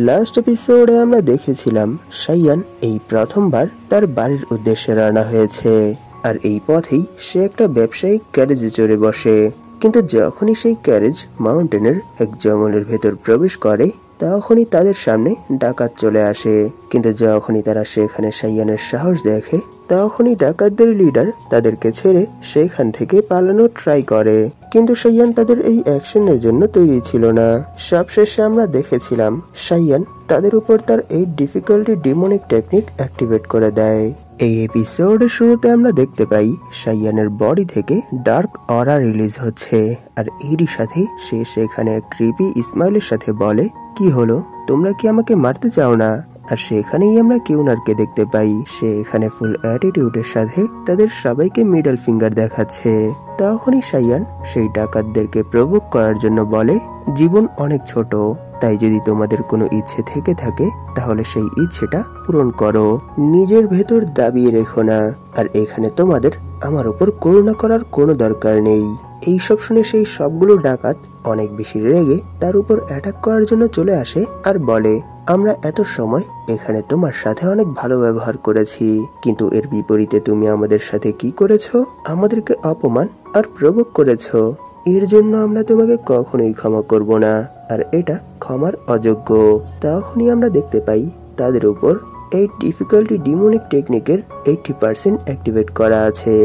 Last এপিসোডে আমরা দেখেছিলাম সাইয়ান এই প্রথমবার তার বাড়ির উদ্দেশ্যে রওনা হয়েছে, আর এই পথেই সে একটা ব্যবসায়িক ক্যারেজে চড়ে বসে। কিন্তু যখনই সেই ক্যারেজ মাউন্টেনের এক জঙ্গলের ভেতর প্রবেশ করে তখনই তাদের সামনে ডাকাত চলে আসে। কিন্তু যখনই তারা সেখানে সাইয়ানের সাহস দেখে তখনই ডাকাতদের লিডার তাদেরকে ছেড়ে সেখান থেকে পালানোর ট্রাই করে, কিন্তু সাইয়ান তাদের এই অ্যাকশনের জন্য তৈরি ছিল না। সবশেষে আমরা দেখেছিলাম সাইয়ান তাদের উপর তার এই ডিফিকাল্টি ডিমনিক টেকনিক অ্যাক্টিভেট করে দেয়। এই এপিসোডের শুরুতে আমরা দেখতে পাই সাইয়ানের বডি থেকে ডার্ক অরা রিলিজ হচ্ছে, আর এরই সাথে সে সেখানে ক্রিপি ইসমাইলের সাথে বলে, কি হলো, তোমরা কি আমাকে মারতে চাও না? আর সেখানেই আমরা কিউনারকে দেখতে পাই, সে এখানে ফুল অ্যাটিটিউডের সাথে তাদের সবাইকে মিডল ফিঙ্গার দেখাচ্ছে। তখনই সাইয়ান সেই ডাকাতদেরকে প্রভোগ করার জন্য বলে, জীবন অনেক ছোট, তাই যদি তোমাদের কোনো ইচ্ছে থেকে থাকে তাহলে সেই ইচ্ছেটা পূরণ করো, নিজের ভেতর দাবিয়ে রেখো না। আর এখানে তোমাদের আমার উপর করুণা করার কোনো দরকার নেই। এইসব শুনে সেই সবগুলো ডাকাত অনেক বেশি রেগে তার উপর অ্যাটাক করার জন্য চলে আসে আর বলে, আমরা এত সময় এখানে তোমার সাথে অনেক ভালো ব্যবহার করেছি, কিন্তু এর বিপরীতে তুমি আমাদের সাথে কি করেছো? আমাদেরকে অপমান আর প্রভোগ করেছো। এর জন্য আমরা তোমাকে কখনোই ক্ষমা করব না, আর এটা ক্ষমার অযোগ্য। তখনই আমরা দেখতে পাই তাদের উপর এই ডিফিকাল্টি ডিমনিক টেকনিকের 80% অ্যাক্টিভেট করা আছে।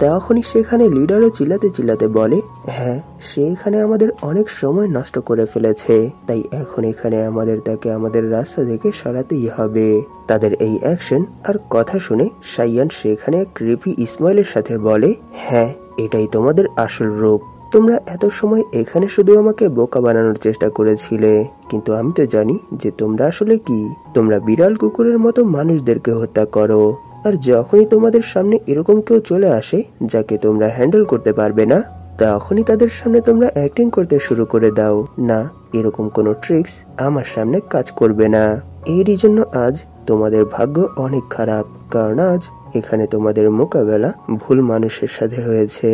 তখনই সেখানে লিডারও চিল্লাতে চিল্লাতে বলে, হ্যাঁ, সে এখানে আমাদের অনেক সময় নষ্ট করে ফেলেছে, তাই এখন এখানে আমাদের তাকে আমাদের রাস্তা থেকে সরাতেই হবে। তাদের এই অ্যাকশন আর কথা শুনে সাইয়ান সেখানে ক্রিপি ইসমাইলের সাথে বলে, হ্যাঁ, এটাই তোমাদের আসল রূপ। তোমরা এত সময় এখানে শুধু আমাকে বোকা বানানোর চেষ্টা করেছিলে, কিন্তু আমি তো জানি যে তোমরা আসলে কি। তোমরা বিড়াল কুকুরের মতো মানুষদেরকে হত্যা করো, আর যখনই তোমাদের সামনে এরকম কেউ চলে আসে যাকে তোমরা হ্যান্ডেল করতে পারবে না, তখনই তাদের সামনে তোমরা অ্যাক্টিং করতে শুরু করে দাও। না, এরকম কোনো ট্রিক্স আমার সামনে কাজ করবে না। এরই জন্য আজ তোমাদের ভাগ্য অনেক খারাপ, কারণ আজ এখানে তোমাদের মোকাবেলা ভুল মানুষের সাথে হয়েছে।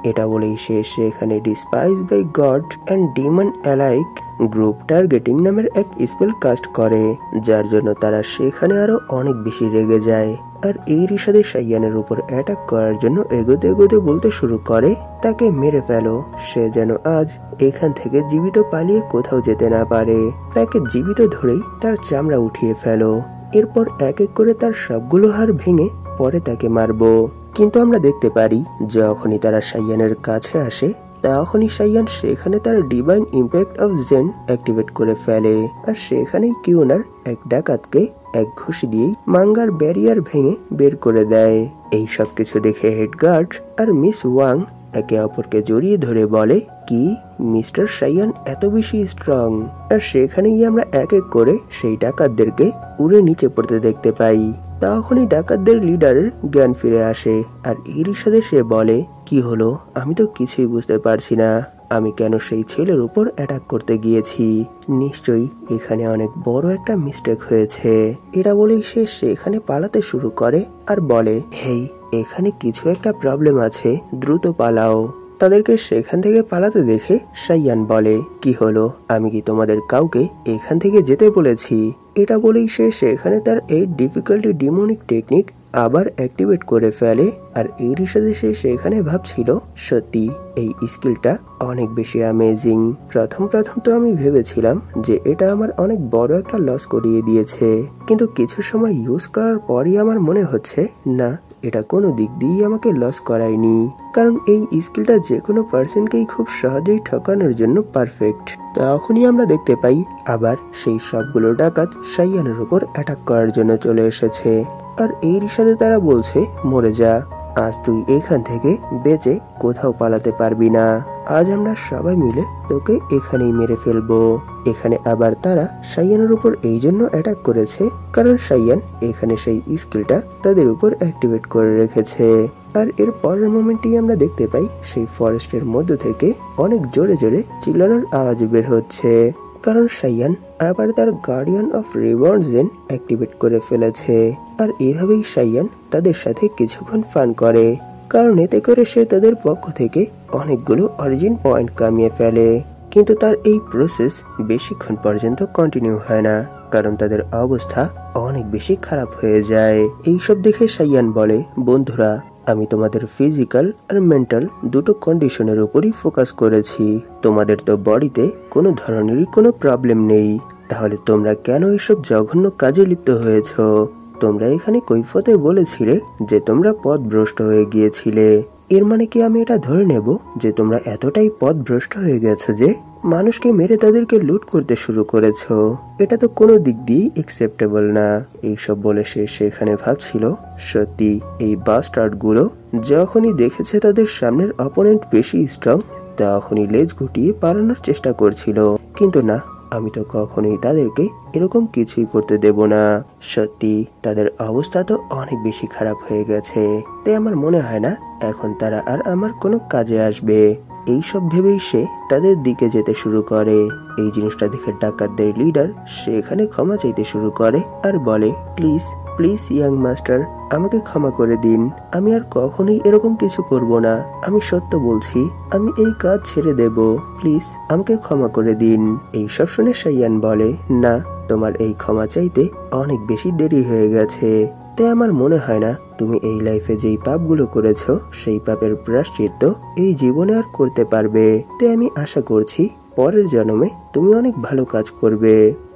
এটা বলেই সে এখানে despised by god and demon alike group targeting নামের এক স্পেল কাস্ট করে, যার জন্য তারা সেখানে আরো অনেক বেশি রেগে যায়। আর এরই সাথে সাইয়ানের উপর অ্যাটাক করার জন্য এগোতে এগোতে বলতে শুরু করে, তাকে মেরে ফেলো, সে যেন আজ এখান থেকে জীবিত পালিয়ে কোথাও যেতে না পারে। তাকে জীবিত ধরেই তার চামড়া উঠিয়ে ফেলো, এরপর এক এক করে তার সবগুলো হাড় ভেঙে পরে তাকে মারবো। কিন্তু আমরা দেখতে পারি যখনই তারা সাইয়ানের কাছে আসে তখনই সাইয়ান সেখানে তার divine impact of zen activate করে ফেলে, আর সেখানেই কিউনার এক ডাকাতকে এক ঘুষি দিয়েই মাঙ্গার ব্যারিয়ার ভেঙে বের করে দেয়। এই সব কিছু দেখে হেডগার্ড আর মিস ওয়াং একে অপরকে জড়িয়ে ধরে বলে, কি মিস্টার সাইয়ান এত বেশি স্ট্রং? আর সেখানেই আমরা এক এক করে সেই ডাকাতদেরকে উড়ে নিচে পড়তে দেখতে পাই। তখনই ডাকাতদের লিডারের জ্ঞান ফিরে আসে, আর এরই সাথে সে বলে, কি হলো, আমি তো কিছুই বুঝতে পারছি না, আমি কেন সেই ছেলের উপর অ্যাটাক করতে গিয়েছি। নিশ্চয়ই এখানে অনেক বড় একটা মিস্টেক হয়েছে। এটা বলেই সে সেখানে পালাতে শুরু করে আর বলে, হেই, এখানে কিছু একটা প্রবলেম আছে, দ্রুত পালাও। তাদেরকে সেখান থেকে পালাতে দেখে সাইয়ান বলে, কি হলো, আমি কি তোমাদের কাউকে এখান থেকে যেতে বলেছি? এটা বলেই সে সেখানে তার এই ডিফিকাল্টি ডিমনিক টেকনিক আবার অ্যাক্টিভেট করে ফেলে। আর এর সাথে সে সেখানে ভাবছিল, সত্যি এই স্কিলটা অনেক বেশি অ্যামেজিং। প্রথম তো আমি ভেবেছিলাম যে এটা আমার অনেক বড় একটা লস করিয়ে দিয়েছে, কিন্তু কিছু সময় ইউজ করার পরই আমার মনে হচ্ছে না, এটা কোনো দিক দিয়েই আমাকে লস করায়নি, কারণ এই স্কিলটা যে কোনো পার্সনকেই খুব সহজেই ঠকানোর জন্য পারফেক্ট। তখনই আমরা দেখতে পাই আবার সেই সবগুলো ডাকাত সাইয়ানের উপর অ্যাটাক করার জন্য চলে এসেছে, আর এর সাথে তারা বলছে, মরে যা, আজ তুই এখান থেকে বেঁচে কোথাও পালাতে পারবি না, আজ আমরা সবাই মিলে তোকে এখানেই মেরে ফেলবো। এখানে আবার তারা সাইয়ানের উপর এই জন্য অ্যাটাক করেছে কারণ সাইয়ান এখানে সেই স্কিলটা তাদের উপর অ্যাক্টিভেট করে রেখেছে। আর এর পরের মোমেন্টেই আমরা দেখতে পাই সেই ফরেস্টের মধ্য থেকে অনেক জোরে জোরে চিল্লানোর আওয়াজ বের হচ্ছে, কারণ সাইয়ান আবার তার guardian of reborn zen activate করে ফেলেছে। আর এভাবেই সাইয়ান তাদের সাথে কিছুক্ষণ ফান করে, কারণ এতে করে সে তাদের পক্ষ থেকে অনেকগুলো অরিজিন পয়েন্ট কামিয়ে ফেলে। কিন্তু তার এই প্রসেস বেশিক্ষণ পর্যন্ত কন্টিনিউ হয় না, কারণ তাদের অবস্থা অনেক বেশি খারাপ হয়ে যায়। এইসব দেখে সাইয়ান বলে, বন্ধুরা, আমি তোমাদের ফিজিক্যাল আর মেন্টাল দুটো কন্ডিশনের উপরই ফোকাস করেছি। তোমাদের তো বডিতে কোনো ধরনেরই কোনো প্রবলেম নেই, তাহলে তোমরা কেন এইসব জঘন্য কাজে লিপ্ত হয়েছ? তোমরা এখানে কৈফিয়তে বলেছিলে যে তোমরা পথভ্রষ্ট হয়ে গিয়েছিলে। এর মানে কি আমি এটা ধরে নেব যে তোমরা এতটাই পথভ্রষ্ট হয়ে গেছো যে মানুষকে মেরে তাদেরকে লুট করতে শুরু করেছো? এটা তো কোনো দিক দিয়েই একসেপ্টেবল না। এইসব বলে সে সেখানে ভাবছিল, সত্যি এই বাস্টার্ড গুলো যখনই দেখেছে তাদের সামনের অপোনেন্ট বেশি স্ট্রং, তখনই লেজ গুটিয়ে পালানোর চেষ্টা করছিল। কিন্তু না, আমি তো কখনোই তাদেরকে এরকম কিছুই করতে দেব না। সত্যি তাদের অবস্থা তো অনেক বেশি খারাপ হয়ে গেছে, তাই আমার মনে হয় না এখন তারা আর আমার কোনো কাজে আসবে। এইসব ভেবেই সে তাদের দিকে যেতে শুরু করে। এই জিনিসটা দেখে ডাকাতদের লিডার সেখানে ক্ষমা চাইতে শুরু করে আর বলে, প্লিজ প্লিজ ইয়াং মাস্টার, আমাকে ক্ষমা করে দিন। আমি আর কখনোই এরকম কিছু করব না। আমি সত্য বলছি, আমি এই কাজ ছেড়ে দেব। প্লিজ আমাকে ক্ষমা করে দিন। এইসব শুনে সাইয়ান বলে, না, তোমার এই ক্ষমা চাইতে অনেক বেশি দেরি হয়ে গেছে। তাই আমার মনে হয় না তুমি এই লাইফে যেই পাপগুলো করেছো সেই পাপের প্রায়শ্চিত্ত এই জীবনে আর করতে পারবে। তাই আমি আশা করছি পরের জন্মে তুমি অনেক ভালো কাজ করবে।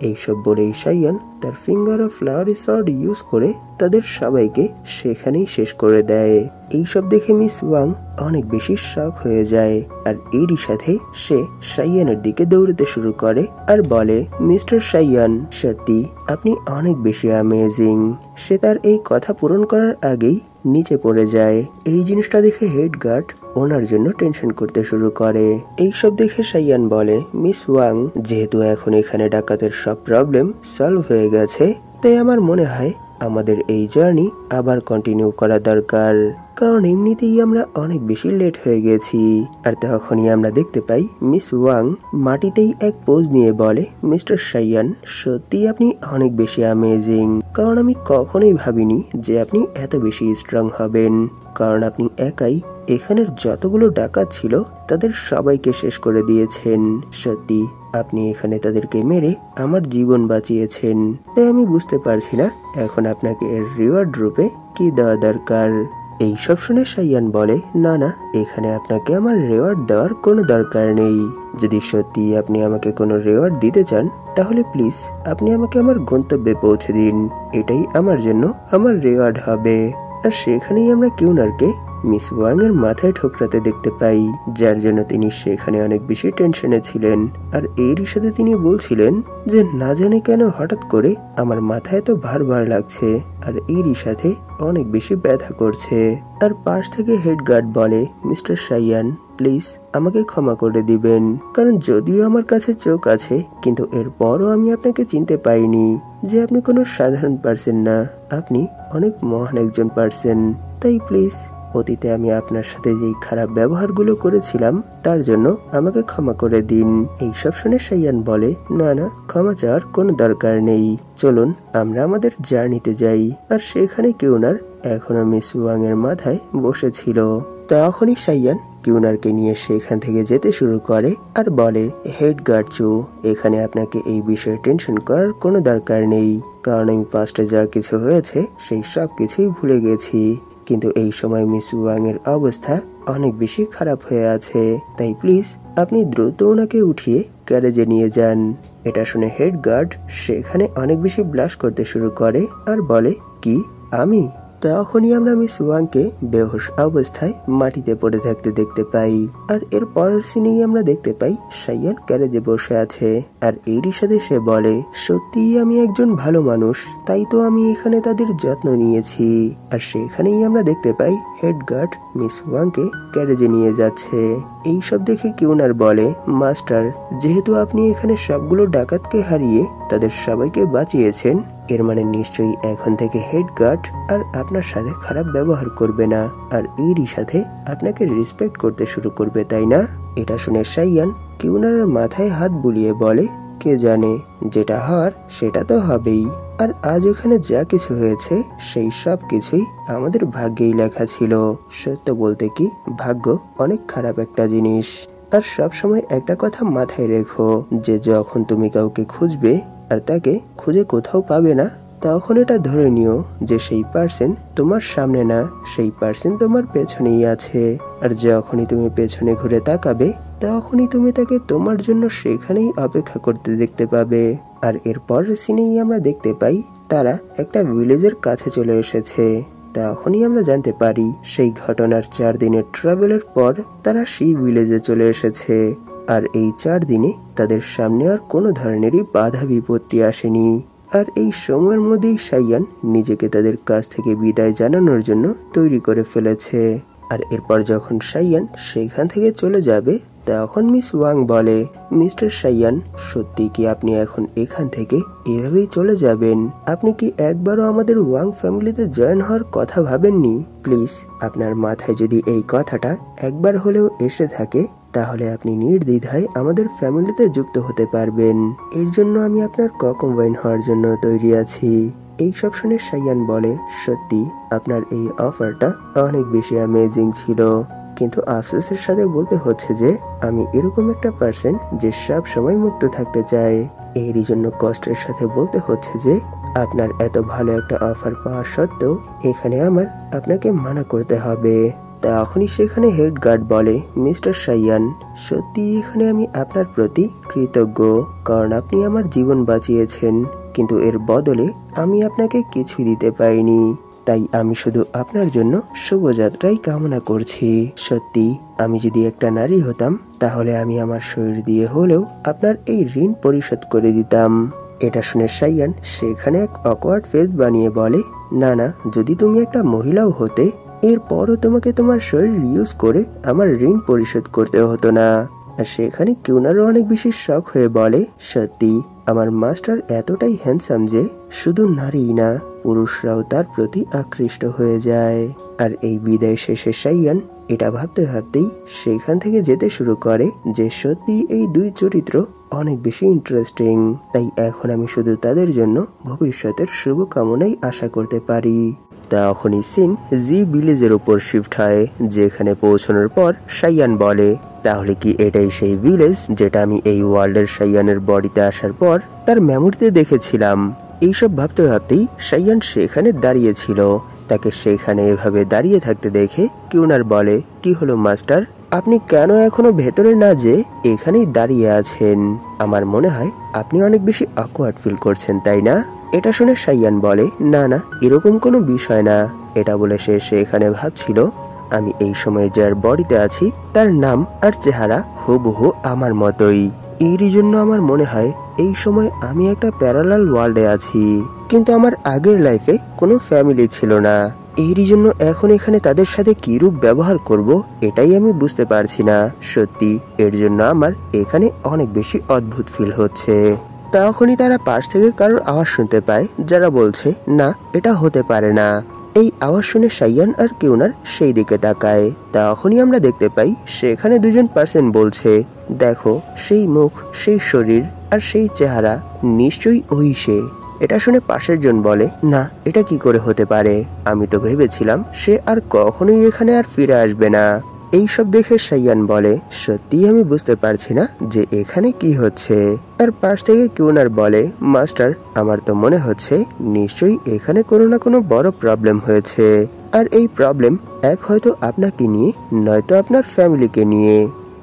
এইসব বলেই সাইয়ান তার finger of flowery sword use করে তাদের সবাইকে সেখানেই শেষ করে দেয়। এইসব দেখে মিস ওয়াং অনেক বেশি শক হয়ে যায় আর এরই সাথে সে সাইয়ানের দিকে দৌড়তে শুরু করে আর বলে, মিস্টার সাইয়ান, সত্যি আপনি অনেক বেশি অ্যামেজিং। সে তার এই কথা পূরণ করার আগেই নিচে পড়ে যায়। এই জিনিসটা দেখে হেড গার্ড ওনার জন্য টেনশন করতে শুরু করে। এইসব দেখে সাইয়ান বলে, মিস ওয়াং, যেহেতু এখন এখানে ডাকাতের সব প্রবলেম সলভ হয়ে গেছে, তাই আমার মনে হয় আমাদের এই জার্নি আবার কন্টিনিউ করা দরকার, কারণ এমনিতেই আমরা অনেক বেশি লেট হয়ে গেছি। আর তখনই আমরা দেখতে পাই মিস ওয়াং মাটিতেই এক পোজ নিয়ে বলে, মিস্টার সাইয়ান, সত্যি আপনি অনেক বেশি অ্যামেজিং। কারণ আমি কখনোই ভাবিনি যে আপনি এত বেশি স্ট্রং হবেন, কারণ আপনি একাই এখানের যতগুলো ডাকাত ছিল তাদের সবাইকে শেষ করে দিয়েছেন। সত্যি আপনি এখানে তাদেরকে মেরে আমার জীবন বাঁচিয়েছেন। তাই আমি বুঝতে পারছি না এখন আপনাকে এর রিওয়ার্ড রূপে কি দেওয়া দরকার। এইসব শুনে সাইয়ান বলে, না না, এখানে আপনাকে আমার রিওয়ার্ড দেওয়ার কোনো দরকার নেই। যদি সত্যি আপনি আমাকে কোনো রিওয়ার্ড দিতে চান তাহলে প্লিজ আপনি আমাকে আমার গন্তব্যে পৌঁছে দিন, এটাই আমার জন্য আমার রিওয়ার্ড হবে। আর সেখানেই আমরা কিউনারকে মিস ওয়াং এর মাথায় ঠোকরাতে দেখতে পাই, যার জন্য তিনি সেখানে অনেক বেশি টেনশনে ছিলেন। আর এরই সাথে তিনি বলছিলেন যে না জানি কেন হঠাৎ করে আমার মাথায় তো ভার ভার লাগছে আর এরই সাথে অনেক বেশি ব্যথা করছে। আর পাশ থেকে হেড গার্ড বলে, মিস্টার সাইয়ান, প্লিজ আমাকে ক্ষমা করে দিবেন, কারণ যদিও আমার কাছে চোখ আছে কিন্তু এরপরও আমি আপনাকে চিনতে পাইনি যে আপনি কোনো সাধারণ পার্সন না, আপনি অনেক মহান একজন পার্সন। তাই প্লিজ অতীতে আমি আপনার সাথে যেই খারাপ ব্যবহারগুলো করেছিলাম তার জন্য আমাকে ক্ষমা করে দিন। এইসব শুনে সাইয়ান বলে, না না, ক্ষমা চাওয়ার কোনো দরকার নেই, চলুন আমরা আমাদের জার্নিতে যাই। আর সেখানে কিউনার এখনো মিস ওয়াং এর মাথায় বসেছিল। তখনই সাইয়ান কিউনারকে নিয়ে সেখান থেকে যেতে শুরু করে আর বলে, হেড গার্ড চু, এখানে আপনাকে এই বিষয়ে টেনশন করার কোনো দরকার নেই, কারণ আমি পাস্টে যা কিছু হয়েছে সেই সব কিছুই ভুলে গেছি। কিন্তু এই সময় মিস ওয়াং এর অবস্থা অনেক বেশি খারাপ হয়ে আছে, তাই প্লিজ আপনি দ্রুত ওনাকে উঠিয়ে গ্যারেজে নিয়ে যান। এটা শুনে হেড গার্ড সেখানে অনেক বেশি ব্লাশ করতে শুরু করে আর বলে, কি আমি? তখনই আমরা মিস ওয়াংকে বেহুশ অবস্থায় মাটিতে পড়ে থাকতে দেখতে পাই। আর এর পরের সিনেই আমরা দেখতে পাই সাইয়ান গ্যারেজে বসে আছে আর এরই সাথে সে বলে, সত্যিই আমি একজন ভালো মানুষ, তাই তো আমি এখানে তাদের যত্ন নিয়েছি। আর সেখানেই আমরা দেখতে পাই হেড গার্ড মিস ওয়াংকে গ্যারেজে নিয়ে যাচ্ছে। এইসব দেখে কিউনার বলে, মাস্টার, যেহেতু আপনি এখানে সবগুলো ডাকাতকে হারিয়ে তাদের সবাইকে বাঁচিয়েছেন, এর মানে নিশ্চয়ই এখন থেকে হেড গার্ড আর আপনার সাথে খারাপ ব্যবহার করবে না আর এরই সাথে আপনাকে রেসপেক্ট করতে শুরু করবে, তাই না? এটা শুনে সাইয়ান কিউনারের মাথায় হাত বুলিয়ে বলে, কে জানে, যেটা হওয়ার সেটা তো হবেই। আর আজ এখানে যা কিছু হয়েছে সেই সব কিছুই আমাদের ভাগ্যেই লেখা ছিল। সত্য বলতে কি, ভাগ্য অনেক খারাপ একটা জিনিস। আর সব সময় একটা কথা মাথায় রেখো যে যখন তুমি কাউকে খুঁজবে আর তাকে খুঁজে কোথাও পাবে না, তখন এটা ধরে নিও যে সেই পার্সন তোমার সামনে না, সেই পার্সন তোমার পেছনেই আছে। আর যখনই তুমি পেছনে ঘুরে তাকাবে তখনই তুমি তাকে তোমার জন্য সেখানেই অপেক্ষা করতে দেখতে পাবে। আর এরপর সিনেই আমরা দেখতে পাই তারা একটা ভিলেজের কাছে চলে এসেছে। তখনই আমরা জানতে পারি সেই ঘটনার 4 দিনের ট্রাভেলের পর তারা সেই ভিলেজে চলে এসেছে। আর এই 4 দিনে তাদের সামনে আর কোনো ধরনেরই বাধা বিপত্তি আসেনি। আর এই সময়ের মধ্যেই সাইয়ান নিজেকে তাদের কাছ থেকে বিদায় জানানোর জন্য তৈরি করে ফেলেছে। আর এরপর যখন সাইয়ান সেখান থেকে চলে যাবে তখন মিস ওয়াং বলে, মিস্টার সাইয়ান, সত্যি কি আপনি এখন এখান থেকে এভাবেই চলে যাবেন? আপনি কি একবারও আমাদের ওয়াং ফ্যামিলিতে জয়েন হওয়ার কথা ভাবেননি? প্লিজ, আপনার মাথায় যদি এই কথাটা একবার হলেও এসে থাকে তাহলে আপনি নির্দ্বিধায় আমাদের ফ্যামিলিতে যুক্ত হতে পারবেন। এর জন্য আমি আপনার কম্বাইন হওয়ার জন্য তৈরি আছি। এইসব শুনে সাইয়ান বলে, সত্যি আপনার এই অফারটা অনেক বেশি অ্যামেজিং ছিল, কিন্তু আফসোসের সাথে বলতে হচ্ছে যে আমি এরকম একটা পার্সন যে সব সময় মুক্ত থাকতে চায়। এরই জন্য কষ্টের সাথে বলতে হচ্ছে যে আপনার এত ভালো একটা অফার পাওয়া সত্ত্বেও এখানে আমার আপনাকে মানা করতে হবে। তখনই সেখানে হেড গার্ড বলে, মিস্টার সাইয়ান, সত্যি এখানে আমি আপনার প্রতি কৃতজ্ঞ, কারণ আপনি আমার জীবন বাঁচিয়েছেন, কিন্তু এর বদলে আমি আপনাকে কিছুই দিতে পারিনি। তাই আমি শুধু আপনার জন্য শুভযাত্রাই কামনা করছি। সত্যি আমি যদি একটা নারী হতাম তাহলে আমি আমার শরীর দিয়ে হলেও আপনার এই ঋণ পরিশোধ করে দিতাম। এটা শুনে সাইয়ান সেখানে এক অকওয়ার্ড ফেস বানিয়ে বলে, না না, যদি তুমি একটা মহিলাও হতে এরপরও তোমাকে তোমার শরীর ইউজ করে আমার ঋণ পরিশোধ করতে হতো না। আর সেখানে কিউনারও অনেক বেশি শখ হয়ে বলে, সত্যি আমার মাস্টার এতটাই হ্যান্ডসাম যে শুধু নারী না, পুরুষরাও তার প্রতি আকৃষ্ট হয়ে যায়। আর এই বিদায় শেষে সাইয়ান এটা ভাবতে ভাবতেই সেখান থেকে যেতে শুরু করে যে সত্যি এই দুই চরিত্র অনেক বেশি ইন্টারেস্টিং, তাই এখন আমি শুধু তাদের জন্য ভবিষ্যতের শুভকামনাই আশা করতে পারি। তখনই সিন জি ভিলেজের উপর শিফট হয়, যেখানে পৌঁছানোর পর সাইয়ান বলে, তাহলে কি এটাই সেই ভিলেজ যেটা আমি এই ওয়ার্ল্ডের সাইয়ানের বডিতে আসার পর তার মেমোরিতে দেখেছিলাম? এইসব ভাবতে ভাবতেই সাইয়ান সেখানে দাঁড়িয়েছিল। তাকে সেখানে এভাবে দাঁড়িয়ে থাকতে দেখে কিউনার বলে, কি হলো মাস্টার, আপনি কেন এখনো ভেতরে না যে এখানেই দাঁড়িয়ে আছেন? আমার মনে হয় আপনি অনেক বেশি অকওয়ার্ড ফিল করছেন, তাই না? এটা শুনে সাইয়ান বলে, না না, এরকম কোনো বিষয় না। এটা বলে সে সেখানে ভাবছিল, আমি এই সময়ে যার বডিতে আছি তার নাম আর চেহারা হুবহু আমার মতোই। এরই জন্য আমার মনে হয় এই সময় আমি একটা প্যারালাল ওয়ার্ল্ডে আছি, কিন্তু আমার আগের লাইফে কোনো ফ্যামিলি ছিল না। এরই জন্য এখন এখানে তাদের সাথে কিরূপ ব্যবহার করব এটাই আমি বুঝতে পারছি না। সত্যি এর জন্য আমার এখানে অনেক বেশি অদ্ভুত ফিল হচ্ছে। তখনই তারা পাশ থেকে কারোর আওয়াজ শুনতে পায়, যারা বলছে, না, এটা হতে পারে না। এই আওয়াজ শুনে সাইয়ান আর কিউনার সেই দিকে তাকায়। তখনই আমরা দেখতে পাই সেখানে দুজন পার্সন বলছে, দেখো সেই মুখ, সেই শরীর আর সেই চেহারা, নিশ্চয়ই ওই সে। এটা শুনে পাশের জন বলে, না, এটা কি করে হতে পারে? আমি তো ভেবেছিলাম সে আর কখনোই এখানে আর ফিরে আসবে না। এইসব দেখে সাইয়ান বলে, সত্যি আমি বুঝতে পারছি না যে এখানে কি হচ্ছে। আর পাশ থেকে কিউনার বলে, মাস্টার, আমার তো মনে হচ্ছে নিশ্চয়ই এখানে কোনো না কোনো বড় প্রবলেম হয়েছে। আর এই প্রবলেম এক হয়তো আপনাকে নিয়ে, নয়তো আপনার ফ্যামিলিকে নিয়ে।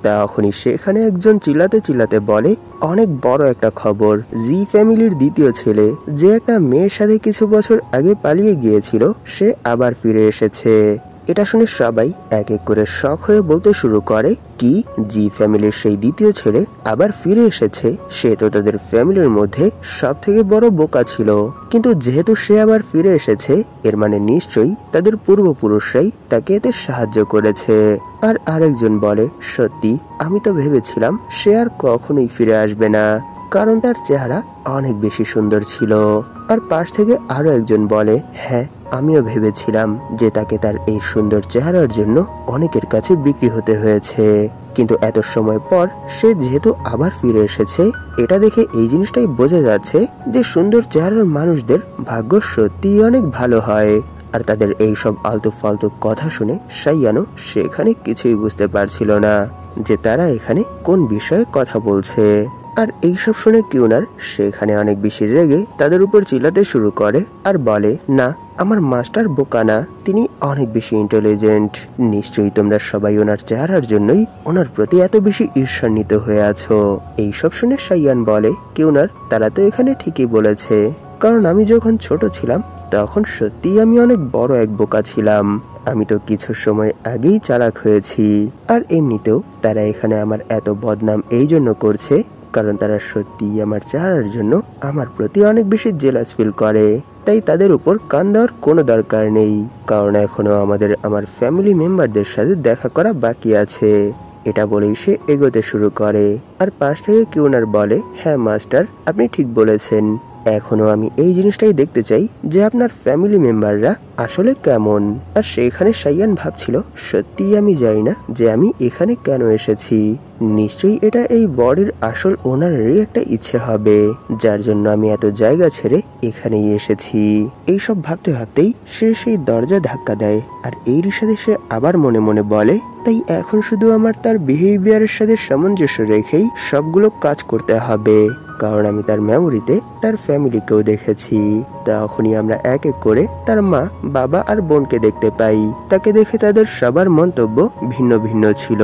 তখনই সেখানে একজন চিল্লাতে চিল্লাতে বলে, অনেক বড় একটা খবর, জি ফ্যামিলির দ্বিতীয় ছেলে যে একটা মেয়ের সাথে কিছু বছর আগে পালিয়ে গিয়েছিল সে আবার ফিরে এসেছে। এটা শুনে সবাই এক এক করে শক হয়ে বলতে শুরু করে, কি জি ফ্যামিলির সেই দ্বিতীয় ছেলে আবার ফিরে এসেছে? সে তো তাদের ফ্যামিলির মধ্যে সব থেকে বড় বোকা ছিল, কিন্তু যেহেতু সে আবার ফিরে এসেছে এর মানে নিশ্চয়ই তাদের পূর্বপুরুষরাই তাকে এতে সাহায্য করেছে। আর আরেকজন বলে, সত্যি আমি তো ভেবেছিলাম সে আর কখনোই ফিরে আসবে না, কারণ তার চেহারা অনেক বেশি সুন্দর ছিল। আর পাশ থেকে আরো একজন বলে, হ্যাঁ, আমিও ভেবেছিলাম যে তাকে তার এই সুন্দর চেহারার জন্য অনেকের কাছে বিক্রি হতে হয়েছে, কিন্তু এত সময় পর সে যেহেতু আবার ফিরে এসেছে, এটা দেখে এই জিনিসটাই বোঝা যাচ্ছে যে সুন্দর চেহারার মানুষদের ভাগ্য সত্যিই অনেক ভালো হয়। আর তাদের এই সব আলতু ফালতু কথা শুনে সাইয়ানো সেখানে কিছুই বুঝতে পারছিল না যে তারা এখানে কোন বিষয়ে কথা বলছে। আর এইসব শুনে কিউনার সেখানে অনেক বেশি রেগে তাদের উপর চিল্লাতে শুরু করে আর বলে, না, আমার মাস্টার বোকা না, তিনি অনেক বেশি ইন্টেলিজেন্ট। নিশ্চয়ই তোমরা সবাই ওনার চেহারার জন্যই ওনার প্রতি এত বেশি ঈর্ষান্বিত হয়ে আছো। এইসব শুনে সাইয়ান বলে, কিউনার, তারা তো এখানে ঠিকই বলেছে, কারণ আমি যখন ছোট ছিলাম তখন সত্যিই আমি অনেক বড় এক বোকা ছিলাম। আমি তো কিছু সময় আগেই চালাক হয়েছি। আর এমনিতেও তারা এখানে আমার এত বদনাম এই জন্য করছে কারণ তারা সত্যিই আমার চেহারার জন্য আমার প্রতি অনেক বেশি জেলাস ফিল করে। তাই তাদের উপর কান দেওয়ার কোনো দরকার নেই, কারণ এখনো আমার ফ্যামিলি মেম্বারদের সাথে দেখা করা বাকি আছে। এটা বলেই সে এগোতে শুরু করে। আর পাশ থেকে কিউনার বলে, হ্যাঁ মাস্টার, আপনি ঠিক বলেছেন। এখনো আমি এই জিনিসটাই দেখতে চাই যে আপনার ফ্যামিলি মেম্বাররা আসলে কেমন। আর সেখানে সাইয়ান ভাবছিল, সত্যিই আমি জানি না যে আমি এখানে কেন এসেছি। নিশ্চয়ই এটা এই বডির আসল ওনারেরই একটা ইচ্ছে হবে, যার জন্য আমি এত জায়গা ছেড়ে এখানেই এসেছি। এইসব ভাবতে ভাবতেই সে সেই দরজা ধাক্কা দেয়। আর এর সাথে সে আবার মনে মনে বলে, তাই এখন শুধু আমার তার বিহেভিয়ারের সাথে সামঞ্জস্য রেখেই সবগুলো কাজ করতে হবে, কারণ আমি তার মেমোরিতে তার ফ্যামিলিকেও দেখেছি। তখনই আমরা এক এক করে তার মা, বাবা আর বোনকে দেখতে পাই। তাকে দেখে তাদের সবার মন্তব্য ভিন্ন ভিন্ন ছিল।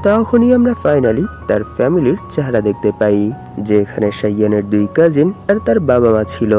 তখনই আমরা ফাইনালি তার ফ্যামিলির চেহারা দেখতে পাই, যে এখানে সাইয়ানের 2 কাজিন আর তার বাবা মা ছিল।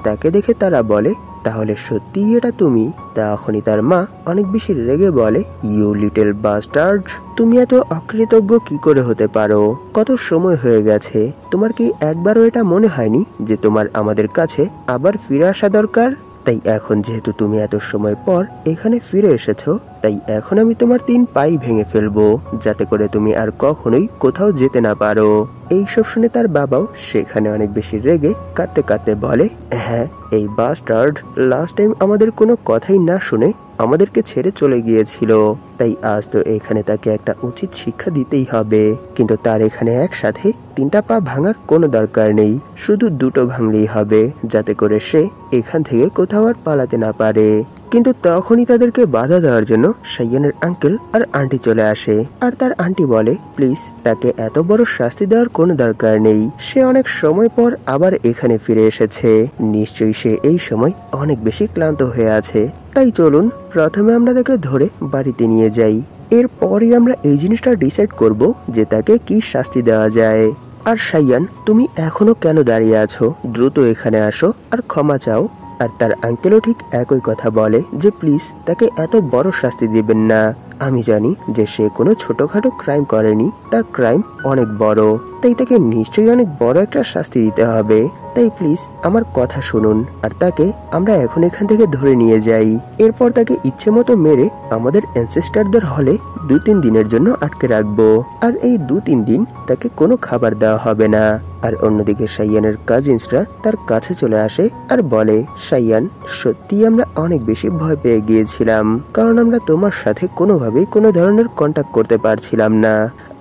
তাকে দেখে তারা বলে, তাহলে সত্যিই এটা তুমি? তখনই তার মা অনেক বেশি রেগে বলে, ইউ লিটল বাস্টার্ড, তুমি এত অকৃতজ্ঞ কি করে হতে পারো? কত সময় হয়ে গেছে, তোমার কি একবারও এটা মনে হয়নি যে তোমার আমাদের কাছে আবার ফিরে আসা দরকার? তাই এখন যেহেতু তুমি এত সময় পর এখানে ফিরে এসেছো, তাই এখন আমি তোমার 3 পাই ভেঙে ফেলবো, যাতে করে তুমি আর কখনোই কোথাও যেতে না পারো। এইসব শুনে তার বাবাও সেখানে অনেক বেশি রেগে কাঁদতে কাঁদতে বলে, হ্যাঁ, এই বাস্টার্ড লাস্ট টাইম আমাদের কোনো কথাই না শুনে আমাদেরকে ছেড়ে চলে গিয়েছিল, তাই আজ তো এখানে তাকে একটা উচিত শিক্ষা দিতেই হবে। কিন্তু তার এখানে একসাথে 3টা পা ভাঙার কোনো দরকার নেই, শুধু 2টো ভাঙলেই হবে, যাতে করে সে এখান থেকে কোথাও আর পালাতে না পারে। কিন্তু তখনই তাদেরকে বাধা দেওয়ার জন্য সাইয়ানের আঙ্কেল আর আন্টি চলে আসে। আর তার আন্টি বলে, প্লিজ, তাকে এত বড় শাস্তি দেওয়ার কোনো দরকার নেই, সে অনেক সময় পর আবার এখানে ফিরে এসেছে, নিশ্চয়ই সে এই সময় অনেক বেশি ক্লান্ত হয়ে আছে। তাই চলুন প্রথমে আমরা তাকে ধরে বাড়িতে নিয়ে যাই, এরপরই আমরা এই জিনিসটা ডিসাইড করব যে তাকে কি শাস্তি দেওয়া যায়। আর সাইয়ান, তুমি এখনো কেন দাঁড়িয়ে আছো? দ্রুত এখানে আসো আর ক্ষমা চাও। আর তার আঙ্কেলও ঠিক একই কথা বলে যে প্লিজ তাকে এত বড় শাস্তি দিবেন না। আমি জানি যে সে কোনো ছোটখাটো ক্রাইম করেনি, তার ক্রাইম অনেক বড়, তাই তাকে নিশ্চয়ই অনেক বড় একটা শাস্তি দিতে হবে। তাই প্লিজ আমার কথা শুনুন, আর তাকে আমরা এখন এখান থেকে ধরে নিয়ে যাই। এরপর তাকে ইচ্ছে মতো মেরে আমাদের অ্যানসেস্টারদের হলে 2-3 দিনের জন্য আটকে রাখবো। আর এই 2-3 দিন তাকে কোনো খাবার দেওয়া হবে না। আর অন্যদিকে সাইয়ানের কাজিনসরা তার কাছে চলে আসে আর বলে, সাইয়ান, সত্যি আমরা অনেক বেশি ভয় পেয়ে গিয়েছিলাম, কারণ আমরা তোমার সাথে কোনোভাবেই কোনো ধরনের কন্ট্যাক্ট করতে পারছিলাম না।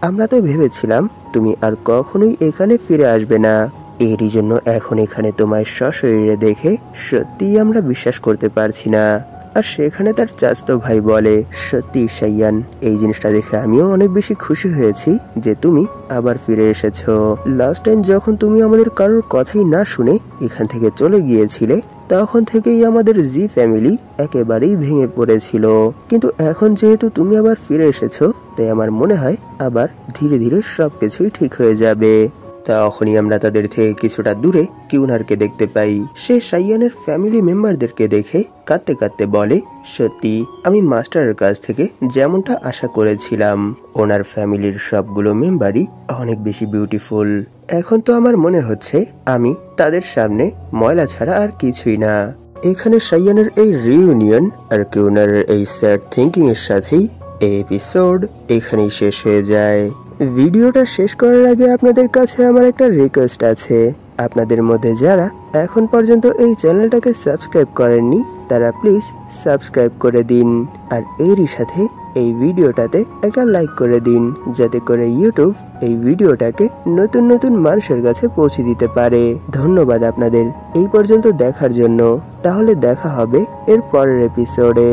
আমরা তো ভেবেছিলাম তুমি আর কখনোই এখানে ফিরে আসবে না। এরই জন্য এখন এখানে তোমায় সশরীরে দেখে সত্যিই আমরা বিশ্বাস করতে পারছি না। আর সেখানে তার চাচাতো ভাই বলে, সত্যি সাইয়ান, এই জিনিসটা দেখে আমিও অনেক বেশি খুশি হয়েছি যে তুমি আবার ফিরে এসেছো। লাস্ট টাইম যখন তুমি আমাদের কারোর কথাই না শুনে এখান থেকে চলে গিয়েছিলে, তখন থেকেই আমাদের জি ফ্যামিলি একেবারেই ভেঙে পড়েছিল। কিন্তু এখন যেহেতু তুমি আবার ফিরে এসেছো, তাই আমার মনে হয় আবার ধীরে ধীরে সবকিছুই ঠিক হয়ে যাবে। তখনই আমরা তাদের থেকে কিছুটা দূরে কিউনারকে দেখতে পাই। সে সাইয়ানের ফ্যামিলি মেম্বারদেরকে দেখে কাঁদতে কাঁদতে বলে, সত্যি আমি মাস্টারের কাছ থেকে যেমনটা আশা করেছিলাম, ওনার ফ্যামিলির সবগুলো মেম্বারই অনেক বেশি বিউটিফুল। এখন তো আমার মনে হচ্ছে আমি তাদের সামনে ময়লা ছাড়া আর কিছুই না। এখানে সাইয়ানের এই রিউনিয়ন আর কিউনারের এই স্যাড থিঙ্কিং এর সাথেই এই এপিসোড এখানেই শেষ হয়ে যায়। ভিডিওটা শেষ করার আগে আপনাদের কাছে আমার একটা রিকোয়েস্ট আছে। আপনাদের মধ্যে যারা এখন পর্যন্ত এই চ্যানেলটাকে সাবস্ক্রাইব করেননি, তারা প্লিজ সাবস্ক্রাইব করে দিন। আর এরই সাথে এই ভিডিওটাতে একটা লাইক করে দিন, যাতে করে ইউটিউব এই ভিডিওটাকে নতুন নতুন মানুষের কাছে পৌঁছে দিতে পারে। ধন্যবাদ আপনাদের এই পর্যন্ত দেখার জন্য। তাহলে দেখা হবে এর পরের এপিসোডে।